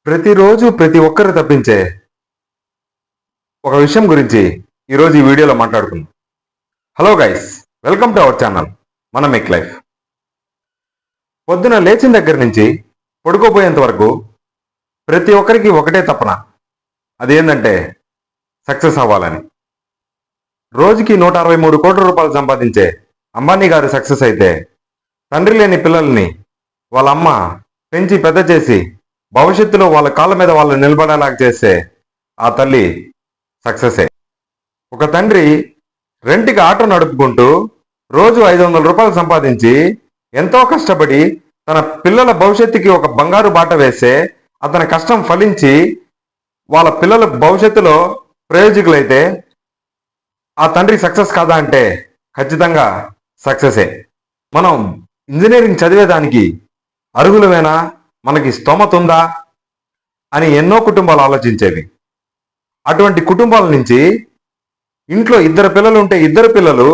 ప్రతిరోజు ప్రతి ఒక్కరు తప్పించే ఒక విషయం గురించి ఈరోజు ఈ వీడియోలో మాట్లాడుకుందాం. Hello guys, welcome to our channel మన మేక్ లైఫ్. పొద్దున లేచిన దగ్గర నుంచి పడుకోపోయేంత వరకు ప్రతి ఒక్కరికి ఒకటే తపన, అదేంటంటే సక్సెస్ అవ్వాలని. రోజుకి 163 కోట్ల రూపాయలు సంపాదించే అంబానీ గారు సక్సెస్ అయితే, తండ్రి లేని పిల్లల్ని వాళ్ళ అమ్మ పెంచి పెద్ద చేసి భవిష్యత్తులో వాళ్ళ కాళ్ళ మీద వాళ్ళు నిలబడేలాగా చేస్తే ఆ తల్లి సక్సెసే. ఒక తండ్రి రెంట్కి ఆటో నడుపుకుంటూ రోజు 500 రూపాయలు సంపాదించి ఎంతో కష్టపడి తన పిల్లల భవిష్యత్తుకి ఒక బంగారు బాట వేస్తే అతని కష్టం ఫలించి వాళ్ళ పిల్లల భవిష్యత్తులో ప్రయోజకులైతే ఆ తండ్రి సక్సెస్ కాదా అంటే ఖచ్చితంగా సక్సెసే. మనం ఇంజనీరింగ్ చదివేదానికి అర్హులమేనా, మనకి స్తోమత ఉందా అని ఎన్నో కుటుంబాలు ఆలోచించేవి. అటువంటి కుటుంబాల నుంచి ఇంట్లో 2 పిల్లలు ఉంటే 2 పిల్లలు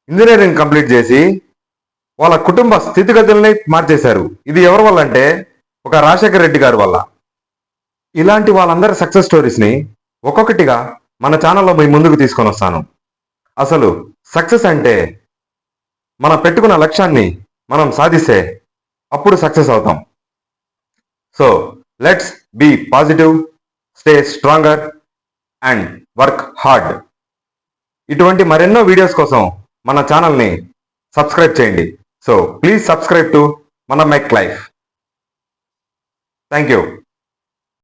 ఇంజనీరింగ్ కంప్లీట్ చేసి వాళ్ళ కుటుంబ స్థితిగతుల్ని మార్చేశారు. ఇది ఎవరి వల్ల అంటే ఒక రాజశేఖర్ రెడ్డి గారి వల్ల. ఇలాంటి వాళ్ళందరి సక్సెస్ స్టోరీస్ని ఒక్కొక్కటిగా మన ఛానల్లో మీ ముందుకు తీసుకొని వస్తాను. అసలు సక్సెస్ అంటే మనం పెట్టుకున్న లక్ష్యాన్ని మనం సాధిస్తే అప్పుడు సక్సెస్ అవుతాం. So let's be positive, stay stronger and work hard. ఇటువంటి మరెన్నో వీడియోస్ కోసం మన ఛానల్ని సబ్స్క్రైబ్ చేయండి. సో ప్లీజ్ సబ్స్క్రైబ్ టు మన మేక్ లైఫ్. Thank you.